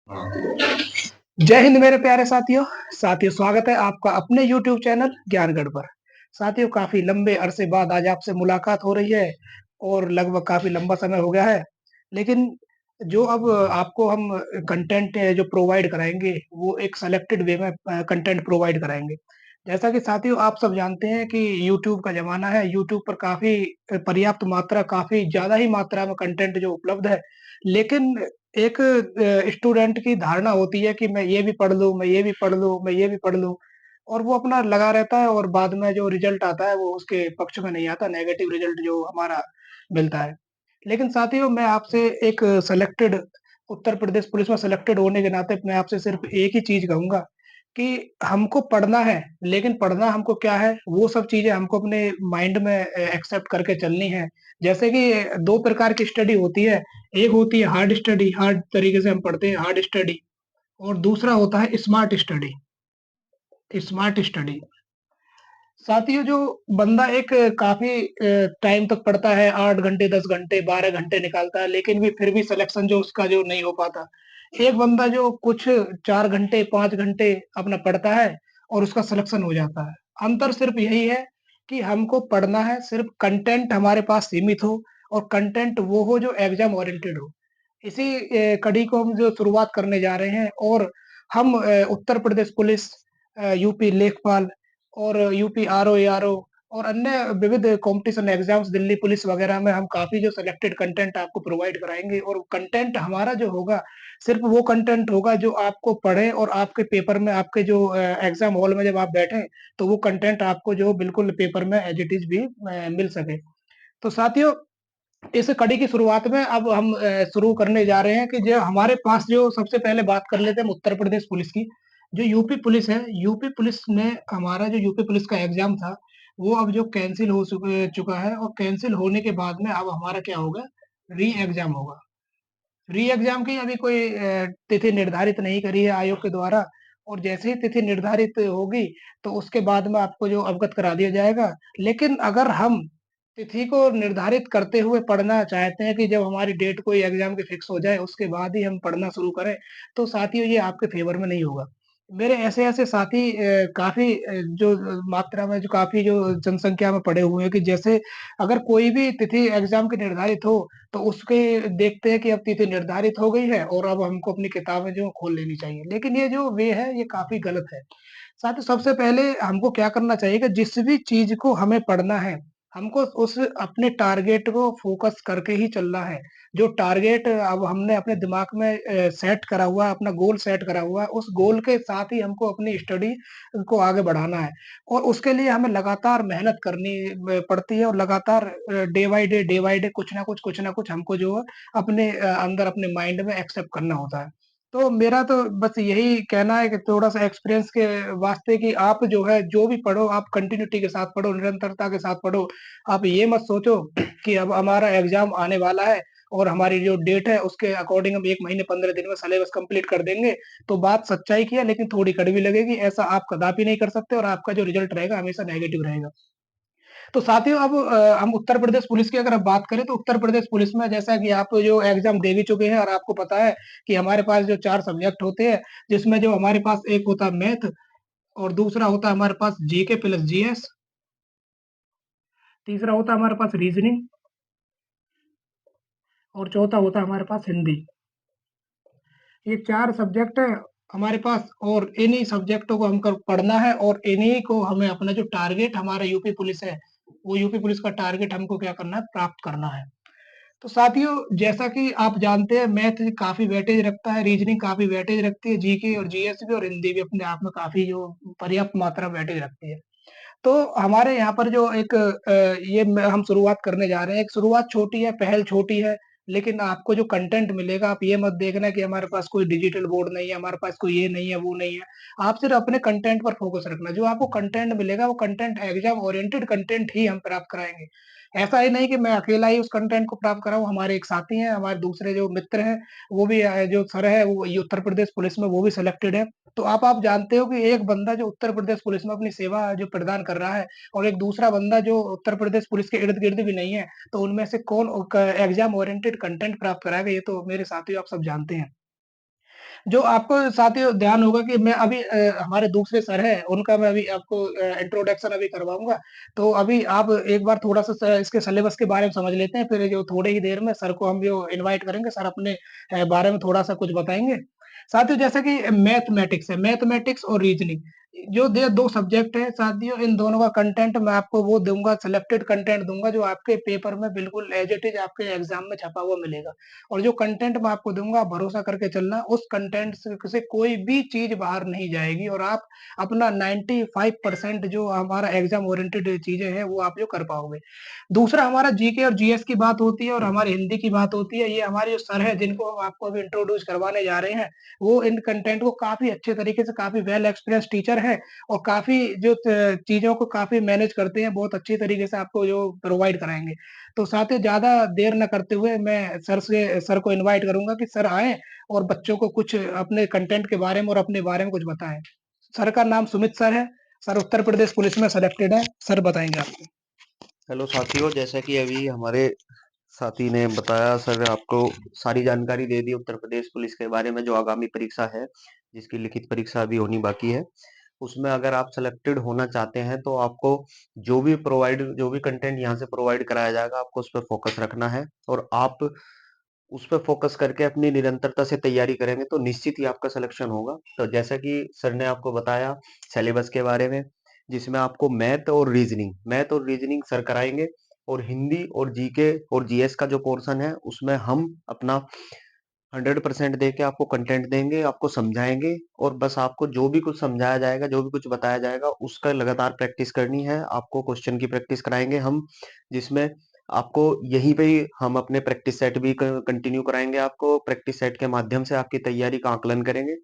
जय हिंद मेरे प्यारे साथियों। साथियों स्वागत है आपका अपने यूट्यूब चैनल ज्ञानगढ़ पर। साथियों काफ़ी लंबे अरसे बाद आज आपसे मुलाकात हो रही है और लगभग काफ़ी लंबा समय हो गया है। लेकिन जो अब आपको हम कंटेंट जो प्रोवाइड कराएँगे वो एक सेलेक्टेड वे में कंटेंट प्रोवाइड कराएँगे। जैसा कि साथियों आप सब जानते हैं कि यूट्यूब का ज़माना है, यूट्यूब पर काफ़ी पर्याप्त मात्रा काफ़ी ज़्यादा ही मात्रा में कंटेंट जो उपलब्ध है। लेकिन एक स्टूडेंट की धारणा होती है कि मैं ये भी पढ़ लूँ, मैं ये भी पढ़ लूँ, मैं ये भी पढ़ लूँ और वो अपना लगा रहता है और बाद में जो रिज़ल्ट आता है वो उसके पक्ष में नहीं आता, नेगेटिव रिज़ल्ट जो हमारा मिलता है। लेकिन साथियों मैं आपसे एक सेलेक्टेड उत्तर प्रदेश पुलिस में सेलेक्टेड होने के नाते मैं आपसे सिर्फ़ एक ही चीज़ कहूँगा कि हमको पढ़ना है, लेकिन पढ़ना हमको क्या है, वो सब चीज़ें हमको अपने माइंड में एक्सेप्ट करके चलनी है। जैसे कि 2 प्रकार की स्टडी होती है, एक होती है हार्ड स्टडी, हार्ड तरीके से हम पढ़ते हैं हार्ड स्टडी और दूसरा होता है स्मार्ट स्टडी। साथियों जो बंदा एक काफ़ी टाइम तक पढ़ता है 8 घंटे, 10 घंटे, 12 घंटे निकालता है, लेकिन भी फिर भी सिलेक्शन जो उसका जो नहीं हो पाता। एक बंदा जो कुछ 4 घंटे, 5 घंटे अपना पढ़ता है और उसका सिलेक्शन हो जाता है। अंतर सिर्फ़ यही है कि हमको पढ़ना है, सिर्फ़ कंटेंट हमारे पास सीमित हो और कंटेंट वो हो जो एग्ज़ाम ओरिएंटेड हो। इसी कड़ी को हम जो शुरुआत करने जा रहे हैं और हम उत्तर प्रदेश पुलिस यूपी लेखपाल और यूपी आरओ, एआरओ और अन्य विविध कॉम्पिटिशन एग्ज़ाम्स दिल्ली पुलिस वगैरह में हम काफ़ी जो सिलेक्टेड कंटेंट आपको प्रोवाइड कराएँगे और कंटेंट हमारा जो होगा, सिर्फ़ वो कंटेंट होगा जो आपको पढ़े और आपके पेपर में आपके जो एग्ज़ाम हॉल में जब आप बैठें, तो वो कंटेंट आपको जो बिल्कुल पेपर में एज़ इट इज़ भी मिल सके। तो साथियों इस कड़ी की शुरुआत में अब हम शुरू करने जा रहे हैं कि जो हमारे पास जो सबसे पहले बात कर लेते हैं हम उत्तर प्रदेश पुलिस की। जो यूपी पुलिस है, यूपी पुलिस में हमारा जो यूपी पुलिस का एग्ज़ाम था, वो अब जो कैंसल हो चुका है और कैंसल होने के बाद में अब हमारा क्या होगा, री एग्ज़ाम होगा। री एग्ज़ाम की अभी कोई तिथि निर्धारित नहीं करी है आयोग के द्वारा और जैसे ही तिथि निर्धारित होगी, तो उसके बाद में आपको जो अवगत करा दिया जाएगा। लेकिन अगर हम तिथि को निर्धारित करते हुए पढ़ना चाहते हैं कि जब हमारी डेट कोई एग्ज़ाम की फिक्स हो जाए, उसके बाद ही हम पढ़ना शुरू करें, तो साथियों ये आपके फ़ेवर में नहीं होगा। मेरे ऐसे-ऐसे साथी काफ़ी जो मात्रा में जो काफ़ी जो जनसंख्या में पढ़े हुए हैं कि जैसे अगर कोई भी तिथि एग्ज़ाम की निर्धारित हो, तो उसके देखते हैं कि अब तिथि निर्धारित हो गई है और अब हमको अपनी किताबें जो खोल लेनी चाहिए। लेकिन ये जो वे है, ये काफ़ी गलत है। साथ ही सबसे पहले हमको क्या करना चाहिए कि जिस भी चीज़ को हमें पढ़ना है, हमको उस अपने टारगेट को फ़ोकस करके ही चलना है। जो टारगेट अब हमने अपने दिमाग में सेट करा हुआ है, अपना गोल सेट करा हुआ है, उस गोल के साथ ही हमको अपनी स्टडी को आगे बढ़ाना है। और उसके लिए हमें लगातार मेहनत करनी पड़ती है और लगातार डे बाय डे कुछ ना कुछ हमको जो है अपने अंदर अपने माइंड में एक्सेप्ट करना होता है। तो मेरा तो बस यही कहना है कि थोड़ा-सा एक्सपीरियंस के वास्ते कि आप जो है, जो भी पढ़ो आप कंटिन्यूटी के साथ पढ़ो, निरंतरता के साथ पढ़ो। आप ये मत सोचो कि अब हमारा एग्ज़ाम आने वाला है और हमारी जो डेट है उसके अकॉर्डिंग हम 1 महीने 15 दिन में सिलेबस कंप्लीट कर देंगे। तो बात सच्चाई की है लेकिन थोड़ी कड़वी लगेगी, ऐसा आप कदापि नहीं कर सकते और आपका जो रिज़ल्ट रहेगा हमेशा नेगेटिव रहेगा। तो साथियों अब हम उत्तर प्रदेश पुलिस की अगर अब बात करें तो उत्तर प्रदेश पुलिस में जैसा कि आप जो एग्ज़ाम दे भी चुके हैं और आपको पता है कि हमारे पास जो 4 सब्जेक्ट होते हैं, जिसमें जो हमारे पास एक होता है मैथ और दूसरा होता है हमारे पास जीके प्लस जीएस, तीसरा होता है हमारे पास रीज़निंग और चौथा होता है हमारे पास हिंदी। ये 4 सब्जेक्ट हैं हमारे पास और इन्हीं सब्जेक्टों को हमको पढ़ना है और इन्हीं को हमें अपना जो टारगेट हमारा यूपी पुलिस है, वो यूपी पुलिस का टारगेट हमको क्या करना है, प्राप्त करना है। तो साथियों, जैसा कि आप जानते हैं मैथ काफ़ी वेटेज रखता है, रीज़निंग काफ़ी वेटेज रखती है, जीके और जीएस भी और हिंदी भी अपने आप में काफ़ी जो पर्याप्त मात्रा में वेटेज रखती है। तो हमारे यहाँ पर जो एक ये म हम शुरुआत करने जा रहे हैं, एक शुरुआत छोटी है, पहल छोटी है, लेकिन आपको जो कंटेंट मिलेगा आप ये मत देखना कि हमारे पास कोई डिजिटल बोर्ड नहीं है, हमारे पास कोई ये नहीं है, वो नहीं है। आप सिर्फ़ अपने कंटेंट पर फ़ोकस रखना, जो आपको कंटेंट मिलेगा वो कंटेंट एग्ज़ाम ओरिएंटेड कंटेंट ही हम प्राप्त कराएँगे। ऐसा ही नहीं कि मैं अकेला ही उस कंटेंट को प्राप्त कराऊँ, हमारे एक साथी हैं, हमारे दूसरे जो मित्र हैं, वो भी जो सर है वो ये उत्तर प्रदेश पुलिस में वो भी सिलेक्टेड है। तो आप जानते हो कि एक बंदा जो उत्तर प्रदेश पुलिस में अपनी सेवा जो प्रदान कर रहा है और एक दूसरा बंदा जो उत्तर प्रदेश पुलिस के इर्द-गिर्द भी नहीं है, तो उनमें से कौन क एग्ज़ाम ओरिएंटेड कंटेंट प्राप्त कराएगा, ये तो मेरे साथियों आप सब जानते हैं। जो आपको साथियों ध्यान होगा कि मैं अभी हमारे दूसरे सर हैं, उनका मैं अभी आपको इंट्रोडक्शन अभी करवाऊँगा। तो अभी आप एक बार थोड़ा-सा इसके सिलेबस के बारे में समझ लेते हैं, फिर जो थोड़े ही देर में सर को हम जो इनवाइट करेंगे, सर अपने बारे में थोड़ा-सा कुछ बताएँगे। साथियों जैसा कि मैथमेटिक्स है, मैथमेटिक्स और रीज़निंग जो ये 2 सब्जेक्ट हैं साथियों, इन दोनों का कंटेंट मैं आपको वो दूँगा, सिलेक्टेड कंटेंट दूँगा जो आपके पेपर में बिल्कुल एज़ इट इज़ आपके एग्ज़ाम में छपा हुआ मिलेगा। और जो कंटेंट मैं आपको दूँगा भरोसा करके चलना, उस कंटेंट से कोई भी चीज़ बाहर नहीं जाएगी और आप अपना 95% जो हमारा एग्ज़ाम ओरिएंटेड चीज़ें हैं, वो आप जो कर पाओगे। दूसरा हमारा जीके और जीएस की बात होती है और हमारी हिंदी की बात होती है। ये हमारे जो सर हैं जिनको हम आपको अभी इंट्रोड्यूस करवाने जा रहे हैं, वो इन कंटेंट को काफ़ी अच्छे तरीके से काफ़ी वेल एक्सपीरियंस टीचर हैं और काफ़ी जो चीज़ों को काफ़ी मैनेज करते हैं, बहुत अच्छी तरीके से आपको जो प्रोवाइड कराएँगे। तो साथियों ज़्यादा देर ना करते हुए मैं सर को इनवाइट करूँगा कि सर आएँ और बच्चों को कुछ अपने कंटेंट के बारे में और अपने बारे में कुछ बताएँ। सर का नाम सुमित सर है। सर उत्तर प्रदेश पुलिस में सेलेक्टेड हैं। सर बताएँगे आपको। हेलो साथियों, जैसा कि अभी हमारे साथी ने बताया, सर आपको सारी जानकारी दे दी उत्तर प्रदेश पुलिस के बारे में, जो आगामी परीक्षा है, जिसकी लिखित परीक्षा अभी होनी बाकी है। उसमें अगर आप सेलेक्टेड होना चाहते हैं तो आपको जो भी कंटेंट यहाँ से प्रोवाइड कराया जाएगा, आपको उस पर फोकस रखना है और आप उस पे फोकस करके अपनी निरंतरता से तैयारी करेंगे तो निश्चित ही आपका सिलेक्शन होगा। तो जैसा कि सर ने आपको बताया सिलेबस के बारे में, जिसमें आपको मैथ और रीजनिंग सर कराएंगे और हिंदी और जीके और जीएस का जो पोर्शन है उसमें हम अपना 100% दे के आपको कंटेंट देंगे, आपको समझाएंगे और बस आपको जो भी कुछ समझाया जाएगा, जो भी कुछ बताया जाएगा, उसका लगातार प्रैक्टिस करनी है। आपको क्वेश्चन की प्रैक्टिस कराएंगे हम, जिसमें आपको यहीं पे ही हम अपने प्रैक्टिस सेट भी कंटिन्यू कराएंगे। आपको प्रैक्टिस सेट के माध्यम से आपकी तैयारी का आकलन करेंगे।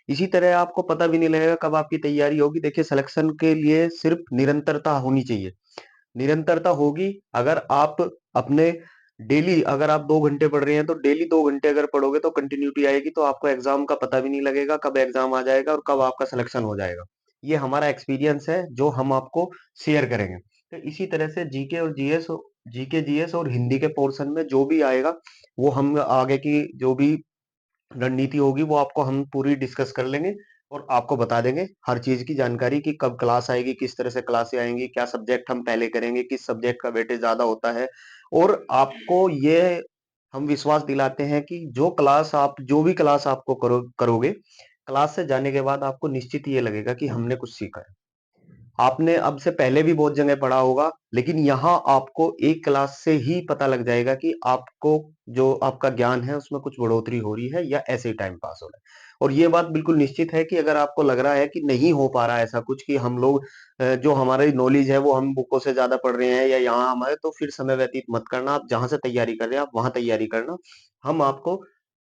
इसी तरह आपको पता भी नहीं लगेगा कब आपकी तैयारी होगी। देखिए, सिलेक्शन के लिए सिर्फ निरंतरता होनी चाहिए। निरंतरता होगी अगर आप अपने डेली, अगर आप 2 घंटे पढ़ रहे हैं तो डेली 2 घंटे अगर पढ़ोगे तो कंटिन्यूटी आएगी, तो आपको एग्जाम का पता भी नहीं लगेगा कब एग्जाम आ जाएगा और कब आपका सिलेक्शन हो जाएगा। ये हमारा एक्सपीरियंस है जो हम आपको शेयर करेंगे। तो इसी तरह से जीके जीएस और हिंदी के पोर्शन में जो भी आएगा, वो हम आगे की जो भी रणनीति होगी वो आपको हम पूरी डिस्कस कर लेंगे और आपको बता देंगे हर चीज की जानकारी कि कब क्लास आएगी, किस तरह से क्लासें आएंगी, क्या सब्जेक्ट हम पहले करेंगे, किस सब्जेक्ट का वेटेज ज्यादा होता है। और आपको ये हम विश्वास दिलाते हैं कि जो भी क्लास आपको करोगे, क्लास से जाने के बाद आपको निश्चित ये लगेगा कि हमने कुछ सीखा है। आपने अब से पहले भी बहुत जगह पढ़ा होगा, लेकिन यहाँ आपको एक क्लास से ही पता लग जाएगा कि आपको जो आपका ज्ञान है उसमें कुछ बढ़ोतरी हो रही है या ऐसे ही टाइम पास हो रहा है। और ये बात बिल्कुल निश्चित है कि अगर आपको लग रहा है कि नहीं हो पा रहा है ऐसा कुछ, कि हम लोग जो हमारी नॉलेज है वो हम बुकों से ज्यादा पढ़ रहे हैं या यहाँ हमारे, तो फिर समय व्यतीत मत करना। आप जहां से तैयारी कर रहे हैं आप वहां तैयारी करना। हम आपको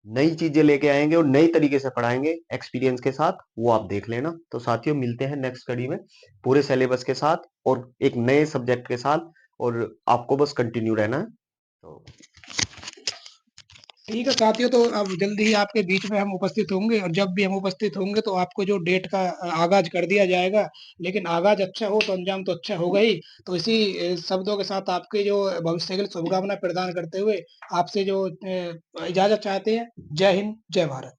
नई चीजें लेके आएंगे और नई तरीके से पढ़ाएंगे एक्सपीरियंस के साथ, वो आप देख लेना। तो साथियों, मिलते हैं नेक्स्ट कड़ी में पूरे सिलेबस के साथ और एक नए सब्जेक्ट के साथ, और आपको बस कंटिन्यू रहना है। तो ठीक है साथियों, तो अब जल्दी ही आपके बीच में हम उपस्थित होंगे और जब भी हम उपस्थित होंगे तो आपको जो डेट का आगाज़ कर दिया जाएगा। लेकिन आगाज़ अच्छा हो तो अंजाम तो अच्छा होगा ही। तो इसी शब्दों के साथ आपके जो भविष्य के लिए शुभकामनाएँ प्रदान करते हुए आपसे जो इजाज़त चाहते हैं। जय हिंद, जय भारत।